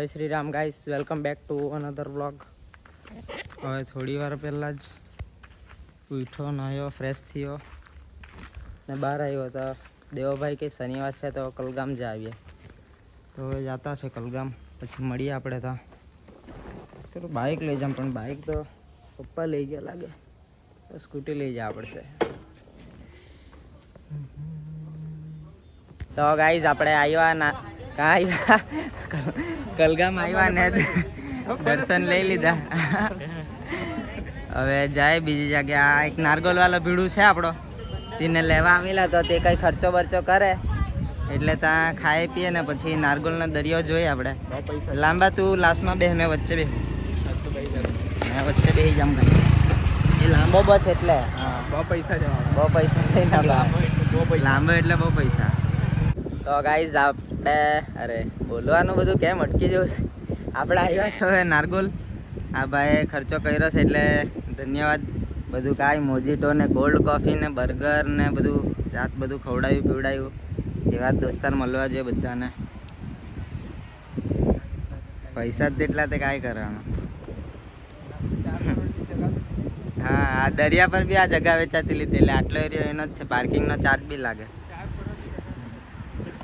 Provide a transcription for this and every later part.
Shri Ram guys, welcome back to another vlog. હવે થોડી વાર પહેલાં જ ઉઠ્યો, નાહ્યો, ફ્રેશ થયો ને બહાર આવ્યો તો દેવભાઈ કે શનિવાર છે તો કલગામ જ આવીએ. તો હવે જતા છે કલગામ, પછી મળીએ આપણે ત્યાં. તો બાઇક લઈ જામ, પણ બાઇક તો પપ્પા લઈ ગયા લાગે, તો સ્કૂટી લઈ જવા પડશે. તો ગાઈઝ આપણે આવ્યા ના કાં આવ્યા કલગામ આવ્યા ને દર્શન લઈ લીધા. હવે જાય બીજી જગ્યા. એક નારગોલ વાળો ભીડું છે આપણો, તેને લેવા આવેલા તો તે કંઈ ખર્ચો બરચો કરે એટલે ત્યાં ખાઈ પીએ ને પછી નારગોલનો દરિયો જોઈએ આપણે. લાંબા તું લાસ્ટમાં બે, મેં વચ્ચે બે, મેં વચ્ચે બેસી જામ ગાઈસ. એ લાંબો બસ એટલે હા બહુ પૈસા થઈને લાંબો એટલે બહુ પૈસા. તો ગાઈઝ આપણે બોલવાનું બધું કેમ અટકી જવું છે. આપણે આવ્યા છે હવે નારગોલ. આ ભાઈએ ખર્ચો કર્યો છે એટલે ધન્યવાદ. બધું કાંઈ મોજીટો ને કોલ્ડ કોફી ને બર્ગર ને બધું જાત બધું ખવડાવ્યું પીવડાવ્યું. એવા દોસ્તાર મળવા જોઈએ બધાને. પૈસા જ તેટલા તે કાંઈ કરવાનું. હા, આ દરિયા પર બી આ જગા વેચાતી લીધી એટલે આટલો એરિયો એનો જ છે. પાર્કિંગનો ચાર્જ બી લાગે.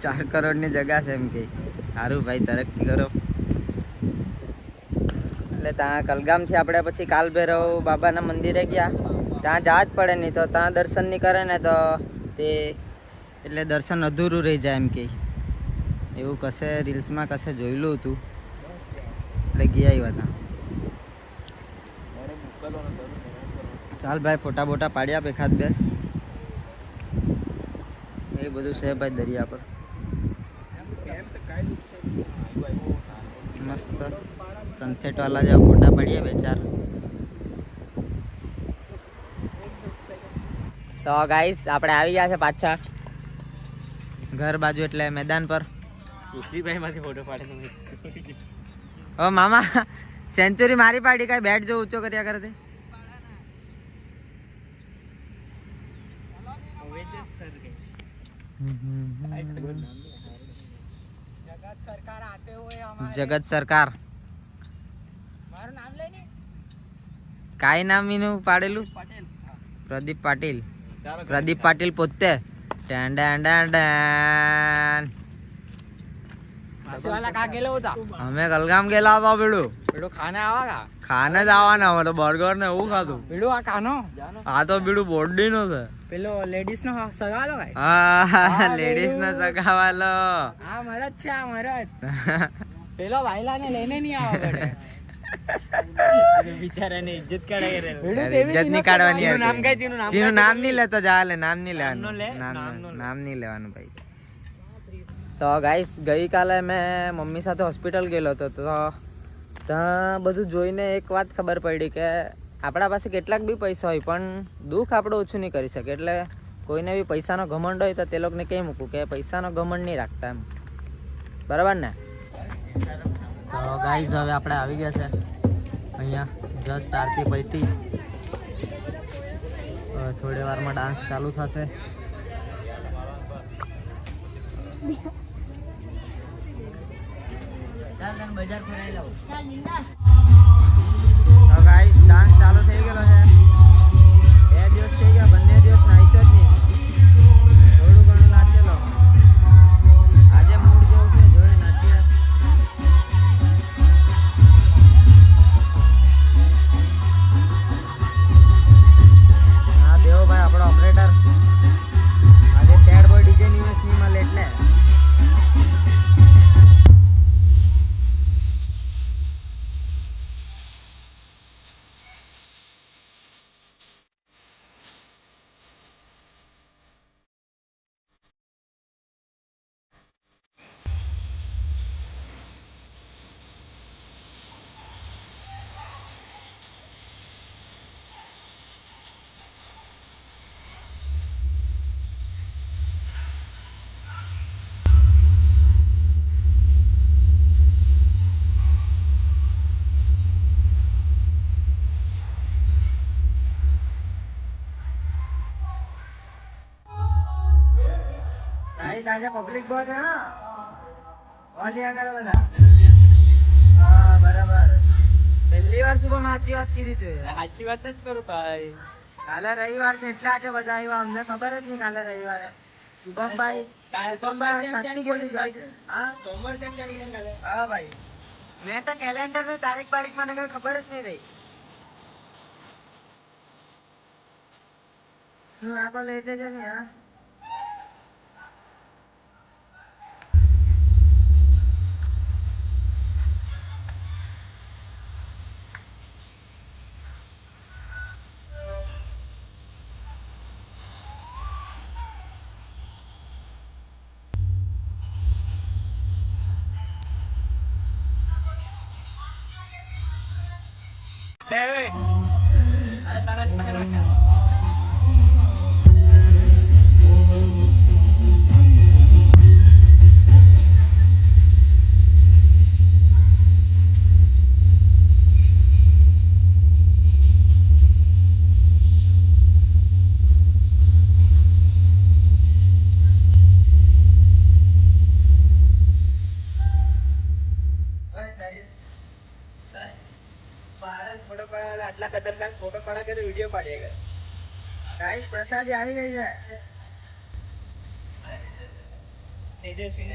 4 કરોડની જગા છે એમ કે. સારું ભાઈ, તરક્કી કરો. એટલે ત્યાં કલગામથી આપણે પછી કાલ ભૈરવ બાબાના મંદિરે ગયા. ત્યાં જવા જ પડે, નહીં તો ત્યાં દર્શન નહીં કરે ને તો તે એટલે દર્શન અધૂરું રહી જાય એમ કે. એવું કશે રીલ્સમાં કશે જોયેલું હતું એટલે ગયા આવ્યા હતા. ચાલ ભાઈ, ફોટા બોટા પાડી આપ એખાદ બે. એ બધું છે ભાઈ દરિયા પર. મસ્ત સનસેટ વાળા જેવા ફોટા પાડીએ બે ચાર. તો ગાઈસ આપણે આવી ગયા છે પાછા ઘર બાજુ, એટલે મેદાન પર. માંથી ફોટો પાડે. ઓ મામા, સેન્ચુરી મારી પાડી, કઈ બેટ જો ઊંચો કર્યા કરે. જગત સરકાર કાઈ નામ એનું પાડેલું? પ્રદીપ પાટીલ. પ્રદીપ પાટીલ પોતે. અમે કલગામ ગયેલા હતા. પેલું ખાને જ આવવાના. અમે તો બર્ગર ને એવું ખાધું. આ તો પેલું બોર્ડી નો છે. પેલો લેડીઝ નો સગાવાલો. હા, લેડીઝ નો સગાવાલો. આ મરદ છે, આ મરદ. પેલો વાયલા ને લઈને નહીં આવે પડે. બિચારાને ઇજ્જત કાઢે. ઇજ્જત નહીં કાઢવાની. તેનું નામ નહીં લેતો. ચાલે, નામ નહીં લેવાનું. નામ નહીં લેવાનું ભાઈ. તો ગાઈસ, ગઈકાલે મેં મમ્મી સાથે હોસ્પિટલ ગયેલો હતો. તો ત્યાં બધું જોઈને એક વાત ખબર પડી કે આપણા પાસે કેટલાક બી પૈસા હોય પણ દુઃખ આપણે ઓછું નહીં કરી શકે. એટલે કોઈને બી પૈસાનો ઘમંડ હોય તો તે લોકોને કહી મૂકું કે પૈસાનો ઘમંડ નહીં રાખતા એમ. બરાબર ને? તો ગાઈઝ, હવે આપણે આવી ગયા છે અહીંયા. જસ્ટ આરતી પૈતી. થોડી વારમાં ડાન્સ ચાલુ થશે. બજાર ફરાઈ લઉં. તો ગાઈસ, ડાન્સ ચાલુ થઈ ગયેલો છે. 2 દિવસ થઈ ગયા, બંને દિવસ નાચ્યો જ નહીં. થોડું ઘણું નાચેલો. આજે મૂડ જેવું છે, જોઈએ નાચીએ. હા, દેવભાઈ આપણો ઓપરેટર. આજે સેડ બોય ડીજે નિવેશ નહીં મળે એટલે. આજે પબ્લિક બહુ છે. ઓલિયા કરે બધા. પહેલી વાર શુભમ સાચી વાત કીધી તું. સાચી વાત જ કરું ભાઈ. કાલે રવિવાર છે એટલે આજે બધા આવ્યા. અમને ખબર જ નહીં કાલે રવિવારે. શુભમભાઈ સોમવાર સાચી બોલી ભાઈ. હા સોમવાર કેમ ચડી ગયા કાલે? હા ભાઈ, મેં તો કેલેન્ડર ની તારીખ બારીખ મને કઈ ખબર જ નહીં રહી. હું આખો લઈ જજો ને હા. આટલા ખતરનાક ફોટો પાડા કે વિડીયો પાડીએ. ગાઈસ પ્રસાદી આવી ગઈ છે. તેજસ્વી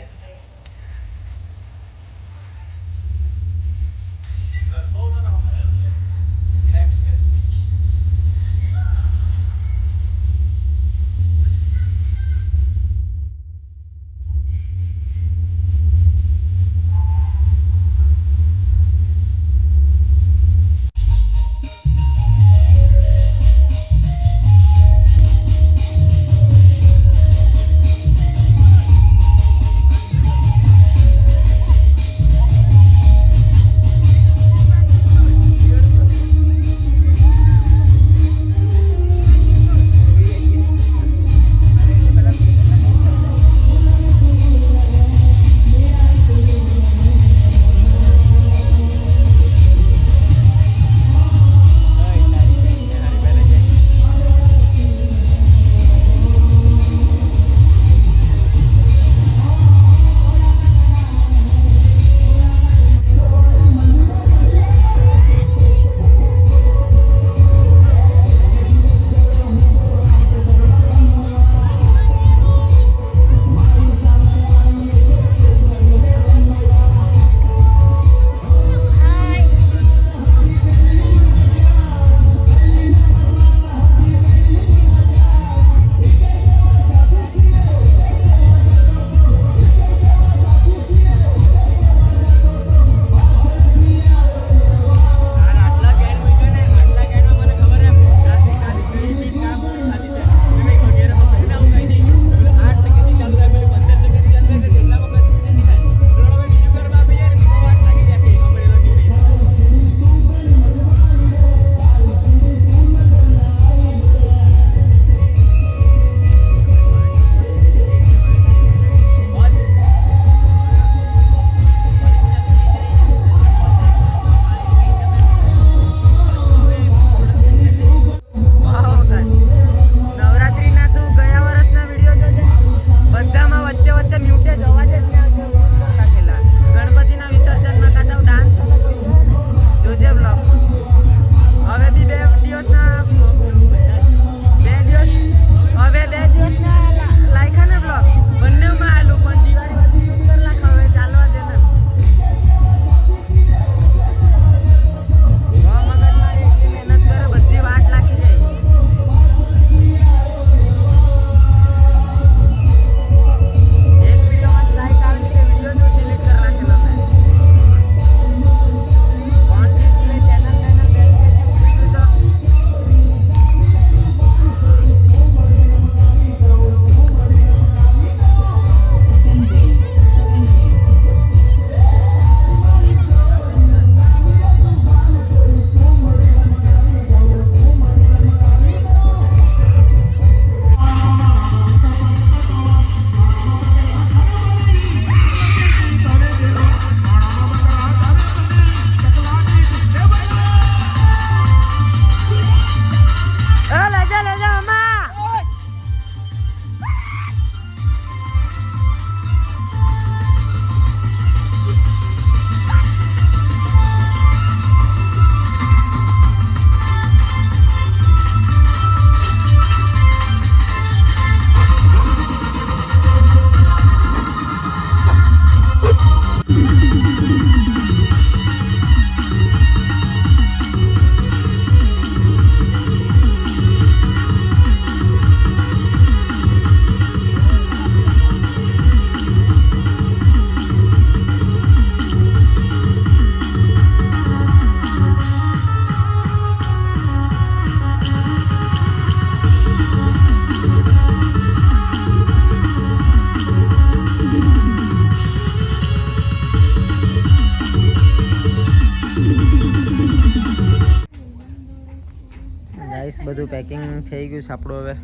ગાઈસ બધું પેકિંગ થઈ ગયું છે આપણું. હવે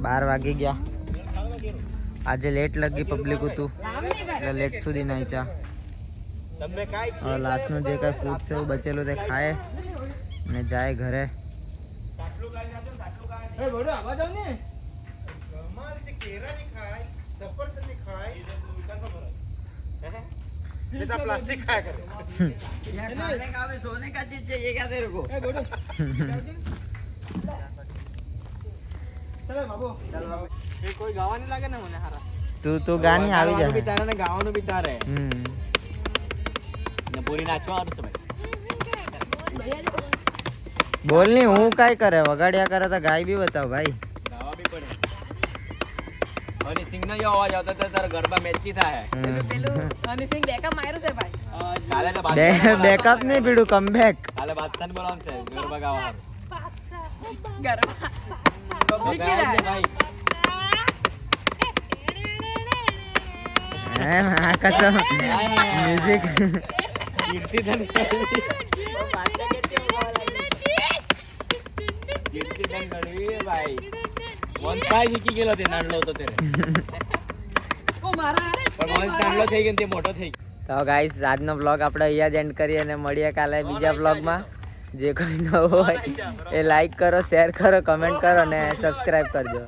12 વાગી ગયા. આજે લેટ લગી પબ્લિક હતું એટલે લેટ સુધી નહીં ચા. લાસ્ટનું જે કાંઈ ફૂડ છે એવું બચેલું તે ખાય ને જાય ઘરે. प्लास्टिक खाया करे सोने का चीज चाहिए क्या तेरे को? चलो बाबू ये कोई गावा नहीं लागे ना મને હારા. તું ગાની આવી ગાવાનું જાય. બી તારે ને ગાવાનું બી તારે હમ ને પૂરી નાચવાનું છે ભાઈ. બોલ ની હું કાઈ કરે વગાડ્યા કરે તો ગાય બી બતાવ ભાઈ. ગાવા બી પડે. અને સિંગ નો જો અવાજ આવતો તો તારા ગરબા મેચતી થાય. અને સિંગ બેકઅપ માર્યો છે ભાઈ. કાલે તો બેકઅપ નહીં પીડું કમબેક. કાલે બાદશાહ બોલાવવાનું છે ગરબા ગાવા. ગરબા પબ્લિક ગાય છે બી ભાઈ. આ કસો મ્યુઝિક કીર્તિ ધન કીર્તિ ધન ગણવી ભાઈ. વંશ ભાઈ શીખી ગયેલો તે નાનલો હતો ત્યારે. ઓ મારા પણ વંશ નાનલો થઈ ગયો ને તે મોટો થઈ ગયો. તો ગાઈસ આજનો બ્લોગ આપણે અહીંયા જ એન્ડ કરીએ અને મળીએ કાલે બીજા બ્લોગમાં. જે કોઈ નવો હોય એ લાઈક કરો, શેર કરો, કમેન્ટ કરો અને સબસ્ક્રાઈબ કરજો.